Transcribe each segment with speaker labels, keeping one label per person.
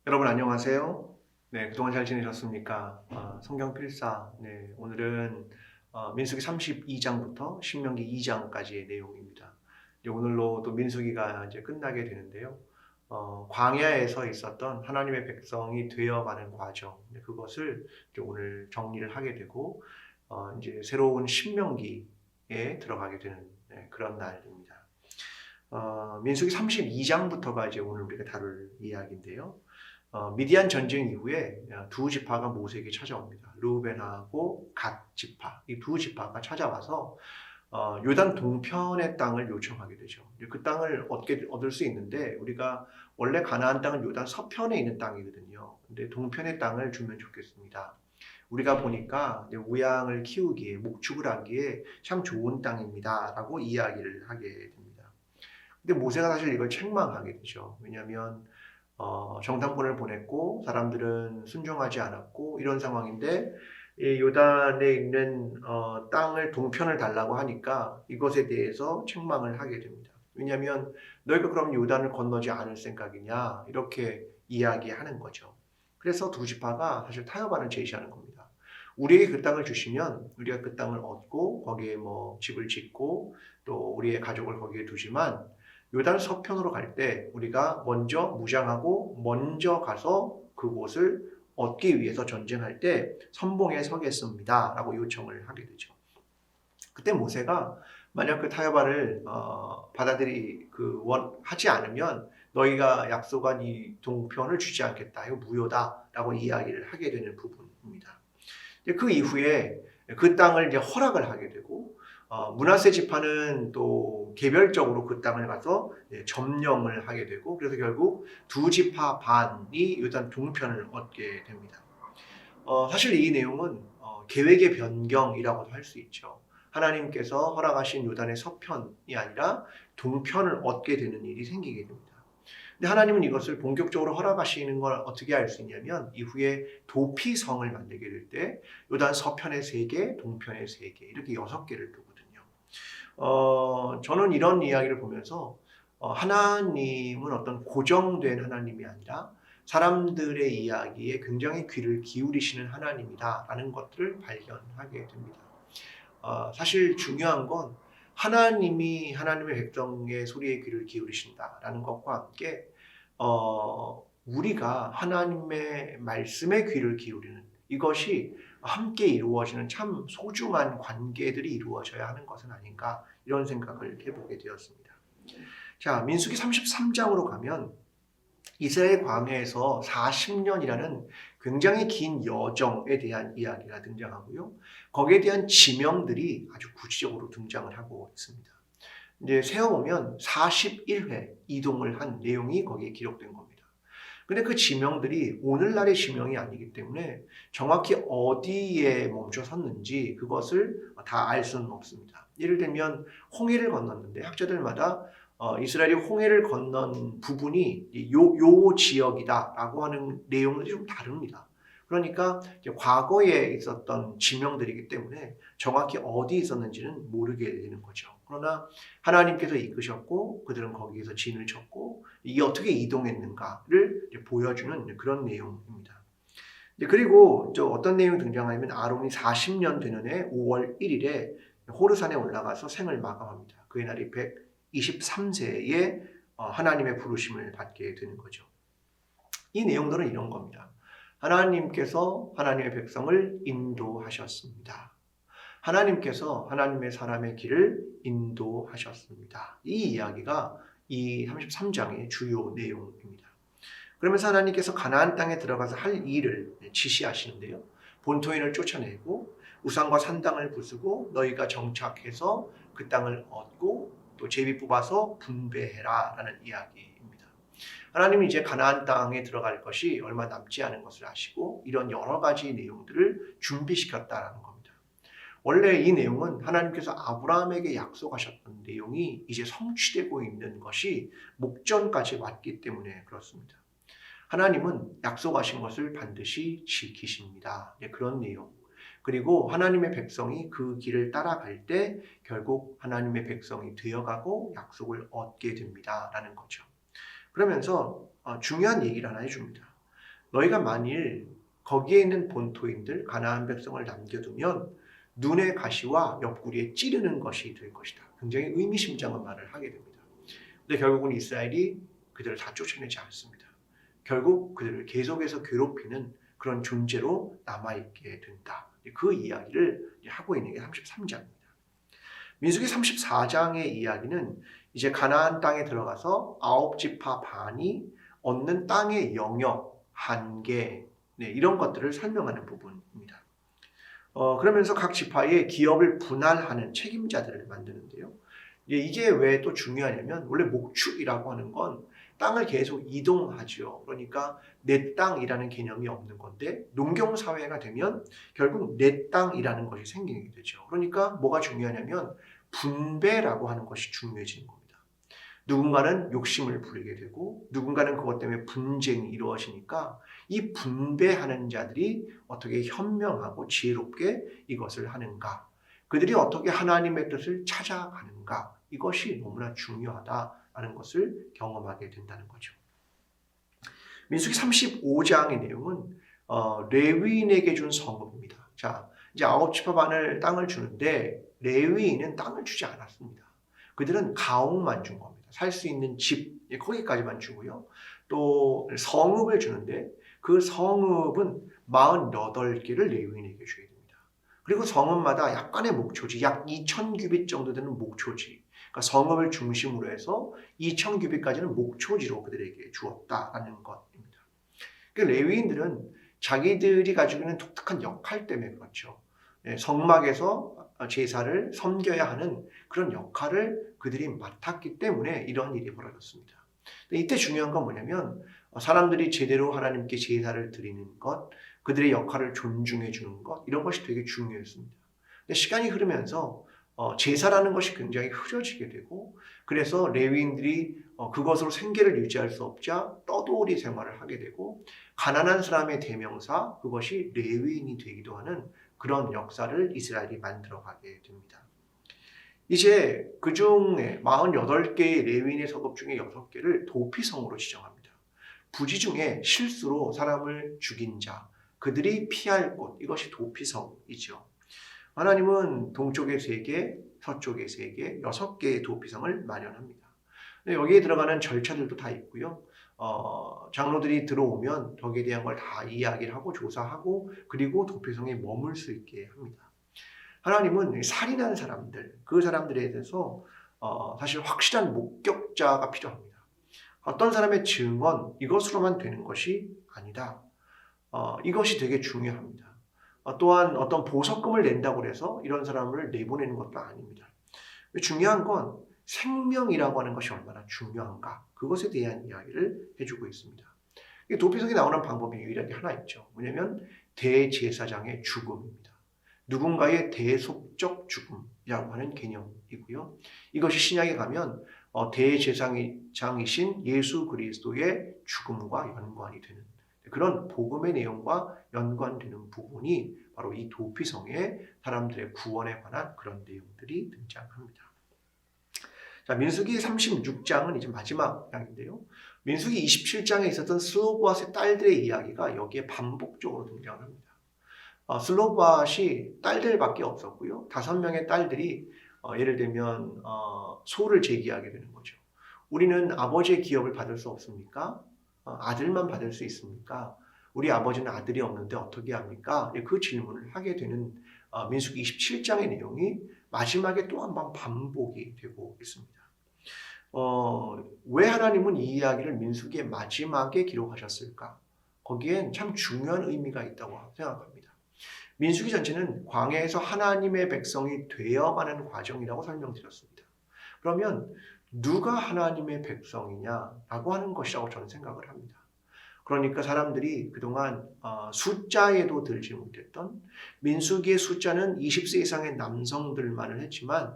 Speaker 1: 여러분 안녕하세요. 네, 그동안 잘 지내셨습니까? 성경 필사. 네, 오늘은 민수기 32장부터 신명기 2장까지의 내용입니다. 이제 오늘로 또 민수기가 이제 끝나게 되는데요. 광야에서 있었던 하나님의 백성이 되어가는 과정, 네, 그것을 이제 오늘 정리를 하게 되고, 이제 새로운 신명기에 들어가게 되는 네, 그런 날입니다. 민수기 32장부터가 이제 오늘 우리가 다룰 이야기인데요. 미디안 전쟁 이후에 두 지파가 모세에게 찾아옵니다. 르우벤하고 갓 지파, 이 두 지파가 찾아와서 요단 동편의 땅을 요청하게 되죠. 그 땅을 얻을 수 있는데 우리가 원래 가나안 땅은 요단 서편에 있는 땅이거든요. 근데 동편의 땅을 주면 좋겠습니다. 우리가 보니까 우양을 키우기에 목축을 하기에 참 좋은 땅입니다라고 이야기를 하게 됩니다. 근데 모세가 사실 이걸 책망하게 되죠. 왜냐하면 정탐꾼을 보냈고 사람들은 순종하지 않았고 이런 상황인데 이 요단에 있는 땅을 동편을 달라고 하니까 이것에 대해서 책망을 하게 됩니다. 왜냐하면 너희가 그럼 요단을 건너지 않을 생각이냐 이렇게 이야기하는 거죠. 그래서 두 지파가 사실 타협안을 제시하는 겁니다. 우리에게 그 땅을 주시면 우리가 그 땅을 얻고 거기에 뭐 집을 짓고 또 우리의 가족을 거기에 두지만 요단 서편으로 갈 때 우리가 먼저 무장하고 먼저 가서 그곳을 얻기 위해서 전쟁할 때 선봉에 서겠습니다. 라고 요청을 하게 되죠. 그때 모세가 만약 그 타협안을 하지 않으면 너희가 약속한 이 동편을 주지 않겠다. 이거 무효다라고 이야기를 하게 되는 부분입니다. 그 이후에 그 땅을 이제 허락을 하게 되고 므낫세 지파는 또 개별적으로 그 땅을 가서 점령을 하게 되고 그래서 결국 두 지파 반이 요단 동편을 얻게 됩니다. 사실 이 내용은 계획의 변경이라고도 할 수 있죠. 하나님께서 허락하신 요단의 서편이 아니라 동편을 얻게 되는 일이 생기게 됩니다. 근데 하나님은 이것을 본격적으로 허락하시는 걸 어떻게 알 수 있냐면 이후에 도피성을 만들게 될 때 요단 서편에 3개, 동편에 3개 이렇게 6개를 두거든요. 저는 이런 이야기를 보면서 하나님은 어떤 고정된 하나님이 아니라 사람들의 이야기에 굉장히 귀를 기울이시는 하나님이다라는 것들을 발견하게 됩니다. 사실 중요한 건 하나님이 하나님의 백성의 소리에 귀를 기울이신다라는 것과 함께 우리가 하나님의 말씀에 귀를 기울이는 이것이 함께 이루어지는 참 소중한 관계들이 이루어져야 하는 것은 아닌가 이런 생각을 해보게 되었습니다. 자, 민수기 33장으로 가면 이스라엘 광야에서 40년이라는 굉장히 긴 여정에 대한 이야기가 등장하고요. 거기에 대한 지명들이 아주 구체적으로 등장을 하고 있습니다. 이제 세어보면 41회 이동을 한 내용이 거기에 기록된 겁니다. 근데 그 지명들이 오늘날의 지명이 아니기 때문에 정확히 어디에 멈춰 섰는지 그것을 다 알 수는 없습니다. 예를 들면 홍해를 건넜는데 학자들마다 이스라엘이 홍해를 건넌 부분이 요 지역이다라고 하는 내용들이 좀 다릅니다. 그러니까 과거에 있었던 지명들이기 때문에 정확히 어디 있었는지는 모르게 되는 거죠. 그러나 하나님께서 이끄셨고 그들은 거기에서 진을 쳤고 이게 어떻게 이동했는가를 보여주는 그런 내용입니다. 그리고 어떤 내용이 등장하냐면 아론이 40년 되는 해 5월 1일에 호르산에 올라가서 생을 마감합니다. 그의 날이 123세에 하나님의 부르심을 받게 되는 거죠. 이 내용들은 이런 겁니다. 하나님께서 하나님의 백성을 인도하셨습니다. 하나님께서 하나님의 사람의 길을 인도하셨습니다. 이 이야기가 이 33장의 주요 내용입니다. 그러면서 하나님께서 가나안 땅에 들어가서 할 일을 지시하시는데요. 본토인을 쫓아내고 우상과 산당을 부수고 너희가 정착해서 그 땅을 얻고 또 제비 뽑아서 분배해라 라는 이야기입니다. 하나님이 이제 가나안 땅에 들어갈 것이 얼마 남지 않은 것을 아시고 이런 여러 가지 내용들을 준비시켰다라는 겁니다. 원래 이 내용은 하나님께서 아브라함에게 약속하셨던 내용이 이제 성취되고 있는 것이 목전까지 왔기 때문에 그렇습니다. 하나님은 약속하신 것을 반드시 지키십니다. 그런 내용. 그리고 하나님의 백성이 그 길을 따라갈 때 결국 하나님의 백성이 되어가고 약속을 얻게 됩니다. 라는 거죠. 그러면서 중요한 얘기를 하나 해줍니다. 너희가 만일 거기에 있는 본토인들 가나안 백성을 남겨두면 눈의 가시와 옆구리에 찌르는 것이 될 것이다. 굉장히 의미심장한 말을 하게 됩니다. 근데 결국은 이스라엘이 그들을 다 쫓아내지 않습니다. 결국 그들을 계속해서 괴롭히는 그런 존재로 남아있게 된다. 그 이야기를 하고 있는 게 33장입니다. 민수기 34장의 이야기는 이제 가나안 땅에 들어가서 9지파 반이 얻는 땅의 영역, 한계, 이런 것들을 설명하는 부분입니다. 그러면서 각 지파의 기업을 분할하는 책임자들을 만드는데요. 이게 왜 또 중요하냐면 원래 목축이라고 하는 건 땅을 계속 이동하죠. 그러니까 내 땅이라는 개념이 없는 건데 농경사회가 되면 결국 내 땅이라는 것이 생기게 되죠. 그러니까 뭐가 중요하냐면 분배라고 하는 것이 중요해지는 겁니다. 누군가는 욕심을 부리게 되고 누군가는 그것 때문에 분쟁이 이루어지니까 이 분배하는 자들이 어떻게 현명하고 지혜롭게 이것을 하는가, 그들이 어떻게 하나님의 뜻을 찾아가는가, 이것이 너무나 중요하다는 것을 경험하게 된다는 거죠. 민수기 35장의 내용은 레위인에게 준 성읍입니다. 자, 이제 9지파 반을 땅을 주는데 레위인은 땅을 주지 않았습니다. 그들은 가옥만 준 겁니다. 살 수 있는 집, 거기까지만 주고요. 또 성읍을 주는데 그 성읍은 48개를 레위인에게 줘야 됩니다. 그리고 성읍마다 약간의 목초지, 약 2000규빗 정도 되는 목초지, 그러니까 성읍을 중심으로 해서 2000규빗까지는 목초지로 그들에게 주었다라는 것입니다. 그러니까 레위인들은 자기들이 가지고 있는 독특한 역할 때문에 그렇죠. 성막에서 제사를 섬겨야 하는 그런 역할을 그들이 맡았기 때문에 이런 일이 벌어졌습니다. 이때 중요한 건 뭐냐면 사람들이 제대로 하나님께 제사를 드리는 것, 그들의 역할을 존중해 주는 것, 이런 것이 되게 중요했습니다. 근데 시간이 흐르면서 제사라는 것이 굉장히 흐려지게 되고, 그래서 레위인들이 그것으로 생계를 유지할 수 없자 떠돌이 생활을 하게 되고, 가난한 사람의 대명사, 그것이 레위인이 되기도 하는 그런 역사를 이스라엘이 만들어가게 됩니다. 이제 그 중에 48개의 레위인의 서급 중에 6개를 도피성으로 지정합니다. 부지 중에 실수로 사람을 죽인 자, 그들이 피할 곳, 이것이 도피성이죠. 하나님은 동쪽에 3개, 서쪽에 3개, 6개의 도피성을 마련합니다. 여기에 들어가는 절차들도 다 있고요. 장로들이 들어오면 거기에 대한 걸 다 이야기를 하고 조사하고 그리고 도피성에 머물 수 있게 합니다. 하나님은 살인한 사람들, 그 사람들에 대해서 사실 확실한 목격자가 필요합니다. 어떤 사람의 증언, 이것으로만 되는 것이 아니다. 이것이 되게 중요합니다. 또한 어떤 보석금을 낸다고 해서 이런 사람을 내보내는 것도 아닙니다. 중요한 건 생명이라고 하는 것이 얼마나 중요한가, 그것에 대한 이야기를 해주고 있습니다. 도피성이 나오는 방법이 유일하게 하나 있죠. 뭐냐면 대제사장의 죽음입니다. 누군가의 대속적 죽음이라고 하는 개념이고요. 이것이 신약에 가면 대제사장이신 예수 그리스도의 죽음과 연관이 되는 그런 복음의 내용과 연관되는 부분이 바로 이 도피성의 사람들의 구원에 관한 그런 내용들이 등장합니다. 자, 민수기 36장은 이제 마지막 장인데요. 민수기 27장에 있었던 슬로보앗의 딸들의 이야기가 여기에 반복적으로 등장합니다. 슬로보앗이 딸들밖에 없었고요. 5명의 딸들이 예를 들면 소를 제기하게 되는 거죠. 우리는 아버지의 기업을 받을 수 없습니까? 아들만 받을 수 있습니까? 우리 아버지는 아들이 없는데 어떻게 합니까? 그 질문을 하게 되는 민수기 27장의 내용이 마지막에 또 한 번 반복이 되고 있습니다. 왜 하나님은 이 이야기를 민수기의 마지막에 기록하셨을까? 거기엔 참 중요한 의미가 있다고 생각합니다. 민수기 전체는 광야에서 하나님의 백성이 되어가는 과정이라고 설명드렸습니다. 그러면 누가 하나님의 백성이냐라고 하는 것이라고 저는 생각을 합니다. 그러니까 사람들이 그동안 숫자에도 들지 못했던, 민수기의 숫자는 20세 이상의 남성들만을 했지만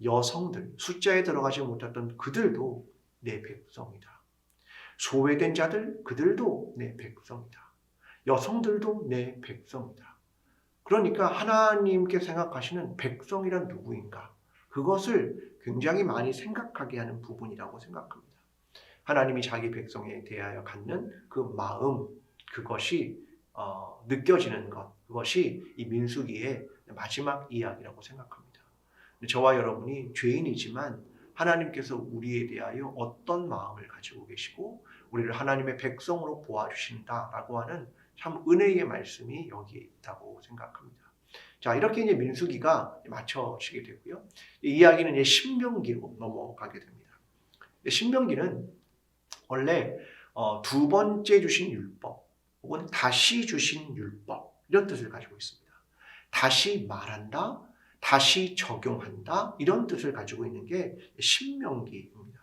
Speaker 1: 여성들, 숫자에 들어가지 못했던 그들도 내 백성이다. 소외된 자들, 그들도 내 백성이다. 여성들도 내 백성이다. 그러니까 하나님께 생각하시는 백성이란 누구인가? 그것을 굉장히 많이 생각하게 하는 부분이라고 생각합니다. 하나님이 자기 백성에 대하여 갖는 그 마음, 그것이 느껴지는 것, 그것이 이 민수기의 마지막 이야기라고 생각합니다. 저와 여러분이 죄인이지만 하나님께서 우리에 대하여 어떤 마음을 가지고 계시고 우리를 하나님의 백성으로 보아주신다라고 하는 참 은혜의 말씀이 여기에 있다고 생각합니다. 자, 이렇게 이제 민수기가 마쳐지게 되고요. 이 이야기는 이제 신명기로 넘어가게 됩니다. 신명기는 원래 두 번째 주신 율법 혹은 다시 주신 율법 이런 뜻을 가지고 있습니다. 다시 말한다, 다시 적용한다 이런 뜻을 가지고 있는 게 신명기입니다.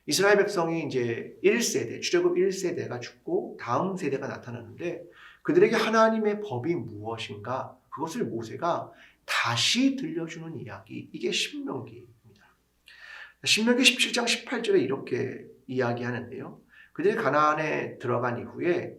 Speaker 1: 이스라엘 백성이 이제 1세대, 출애굽 1세대가 죽고 다음 세대가 나타나는데 그들에게 하나님의 법이 무엇인가 그것을 모세가 다시 들려주는 이야기, 이게 신명기입니다. 신명기 17장 18절에 이렇게 이야기하는데요. 그들이 가나안에 들어간 이후에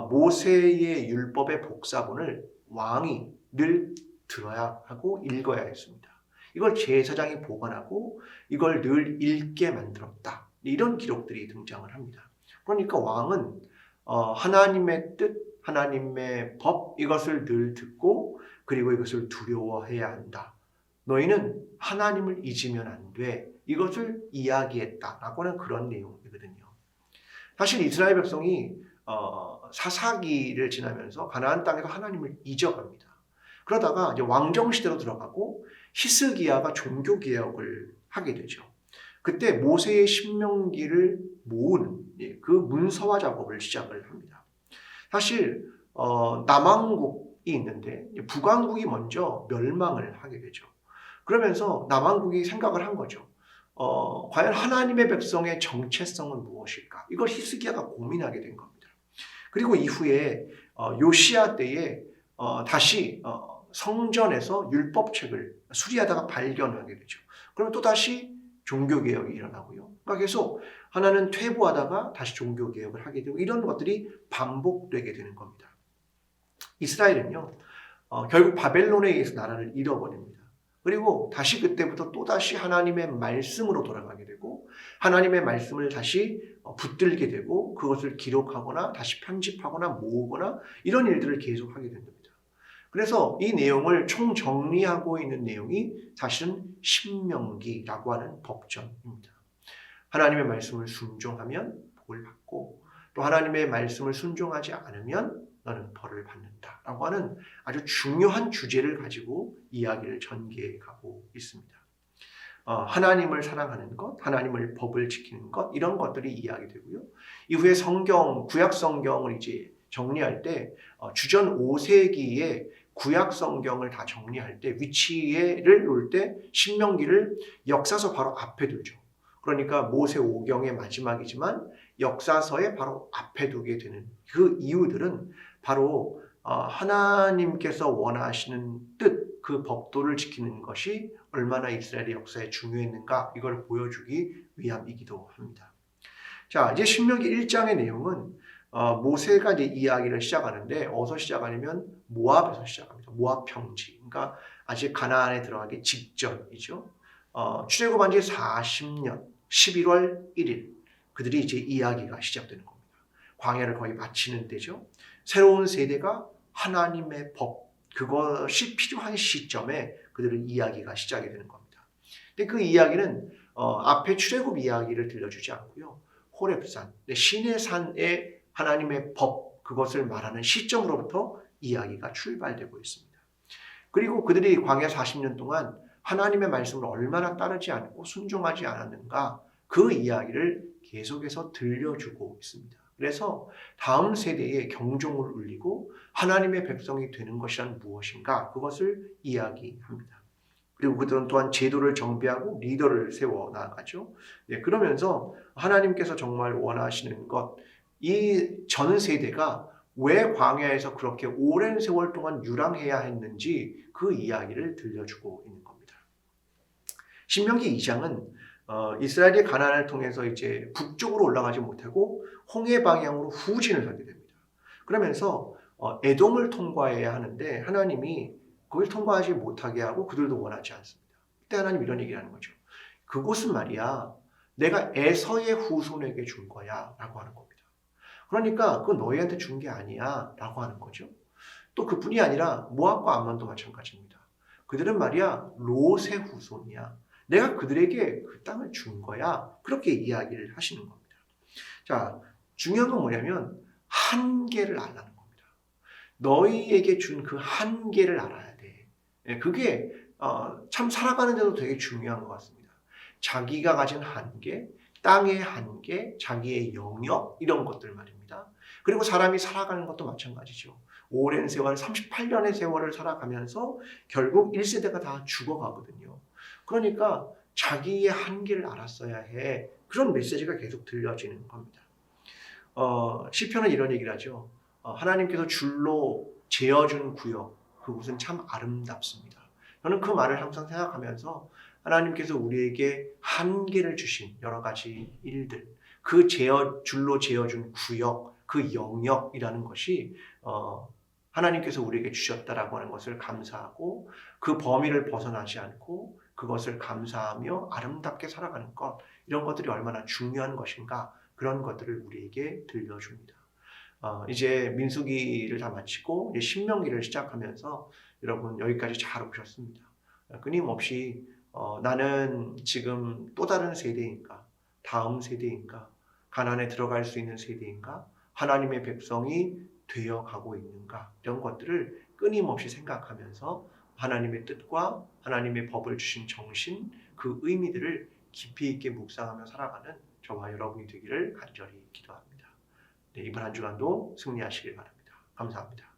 Speaker 1: 모세의 율법의 복사본을 왕이 늘 들어야 하고 읽어야 했습니다. 이걸 제사장이 보관하고 이걸 늘 읽게 만들었다. 이런 기록들이 등장을 합니다. 그러니까 왕은 하나님의 뜻, 하나님의 법 이것을 늘 듣고 그리고 이것을 두려워해야 한다. 너희는 하나님을 잊으면 안 돼. 이것을 이야기했다라고 하는 그런 내용이거든요. 사실 이스라엘 백성이 사사기를 지나면서 가나안 땅에서 하나님을 잊어갑니다. 그러다가 이제 왕정 시대로 들어가고 히스기야가 종교 개혁을 하게 되죠. 그때 모세의 신명기를 모으는 그 문서화 작업을 시작을 합니다. 사실 남왕국이 있는데 북왕국이 먼저 멸망을 하게 되죠. 그러면서 남왕국이 생각을 한 거죠. 과연 하나님의 백성의 정체성은 무엇일까? 이걸 히스기야가 고민하게 된 겁니다. 그리고 이후에 요시야 때에 다시 성전에서 율법책을 수리하다가 발견하게 되죠. 그러면 또다시 종교개혁이 일어나고요. 그러니까 계속 하나는 퇴보하다가 다시 종교개혁을 하게 되고 이런 것들이 반복되게 되는 겁니다. 이스라엘은요, 결국 바벨론에 의해서 나라를 잃어버립니다. 그리고 다시 그때부터 또다시 하나님의 말씀으로 돌아가게 되고 하나님의 말씀을 다시 붙들게 되고 그것을 기록하거나 다시 편집하거나 모으거나 이런 일들을 계속하게 됩니다. 그래서 이 내용을 총정리하고 있는 내용이 사실은 신명기라고 하는 법전입니다. 하나님의 말씀을 순종하면 복을 받고 또 하나님의 말씀을 순종하지 않으면 너는 벌을 받는다라고 하는 아주 중요한 주제를 가지고 이야기를 전개해 가고 있습니다. 하나님을 사랑하는 것, 하나님을 법을 지키는 것 이런 것들이 이야기되고요. 이후에 성경, 구약 성경을 이제 정리할 때 주전 5세기에 구약 성경을 다 정리할 때 위치를 놓을 때 신명기를 역사서 바로 앞에 두죠. 그러니까 모세 오경의 마지막이지만 역사서의 바로 앞에 두게 되는 그 이유들은 바로 하나님께서 원하시는 뜻, 그 법도를 지키는 것이 얼마나 이스라엘의 역사에 중요했는가 이걸 보여주기 위함이기도 합니다. 자, 이제 신명기 1장의 내용은 모세가 이제 이야기를 시작하는데 어디서 시작하냐면 모압에서 시작합니다. 모압 평지. 그러니까 아직 가나안에 들어가기 직전이죠. 출애굽한 지 40년 11월 1일 그들이 이제 이야기가 시작되는 겁니다. 광야를 거의 마치는 때죠. 새로운 세대가 하나님의 법 그것이 필요한 시점에 그들은 이야기가 시작이 되는 겁니다. 근데 그 이야기는 앞에 출애굽 이야기를 들려주지 않고요. 호렙산, 시내산의 하나님의 법 그것을 말하는 시점으로부터 이야기가 출발되고 있습니다. 그리고 그들이 광야 40년 동안 하나님의 말씀을 얼마나 따르지 않고 순종하지 않았는가 그 이야기를 계속해서 들려주고 있습니다. 그래서 다음 세대에 경종을 울리고 하나님의 백성이 되는 것이란 무엇인가 그것을 이야기합니다. 그리고 그들은 또한 제도를 정비하고 리더를 세워 나가죠. 그러면서 하나님께서 정말 원하시는 것, 이 전 세대가 왜 광야에서 그렇게 오랜 세월 동안 유랑해야 했는지 그 이야기를 들려주고 있는 겁니다. 신명기 2장은 이스라엘이 가나안을 통해서 이제 북쪽으로 올라가지 못하고 홍해 방향으로 후진을 하게 됩니다. 그러면서 에돔을 통과해야 하는데 하나님이 그걸 통과하지 못하게 하고 그들도 원하지 않습니다. 그때 하나님 이런 얘기를 하는 거죠. 그곳은 말이야 내가 에서의 후손에게 줄 거야 라고 하는 겁니다. 그러니까 그건 너희한테 준 게 아니야 라고 하는 거죠. 또 그뿐이 아니라 모압과 암몬도 마찬가지입니다. 그들은 말이야 롯의 후손이야. 내가 그들에게 그 땅을 준 거야. 그렇게 이야기를 하시는 겁니다. 자, 중요한 건 뭐냐면 한계를 알라는 겁니다. 너희에게 준 그 한계를 알아야 돼. 그게 참 살아가는 데도 되게 중요한 것 같습니다. 자기가 가진 한계, 땅의 한계, 자기의 영역 이런 것들 말입니다. 그리고 사람이 살아가는 것도 마찬가지죠. 오랜 세월, 38년의 세월을 살아가면서 결국 1세대가 다 죽어가거든요. 그러니까 자기의 한계를 알았어야 해. 그런 메시지가 계속 들려지는 겁니다. 시편은 이런 얘기를 하죠. 하나님께서 줄로 재어준 구역, 그곳은 참 아름답습니다. 저는 그 말을 항상 생각하면서 하나님께서 우리에게 한계를 주신 여러 가지 일들, 그 줄로 재어준 구역, 그 영역이라는 것이 하나님께서 우리에게 주셨다라고 하는 것을 감사하고 그 범위를 벗어나지 않고 그것을 감사하며 아름답게 살아가는 것, 이런 것들이 얼마나 중요한 것인가, 그런 것들을 우리에게 들려줍니다. 이제 민수기를 다 마치고 이제 신명기를 시작하면서 여러분 여기까지 잘 오셨습니다. 끊임없이 나는 지금 또 다른 세대인가, 다음 세대인가, 가나안에 들어갈 수 있는 세대인가, 하나님의 백성이 되어가고 있는가, 이런 것들을 끊임없이 생각하면서 하나님의 뜻과 하나님의 법을 주신 정신, 그 의미들을 깊이 있게 묵상하며 살아가는 저와 여러분이 되기를 간절히 기도합니다. 네, 이번 한 주간도 승리하시길 바랍니다. 감사합니다.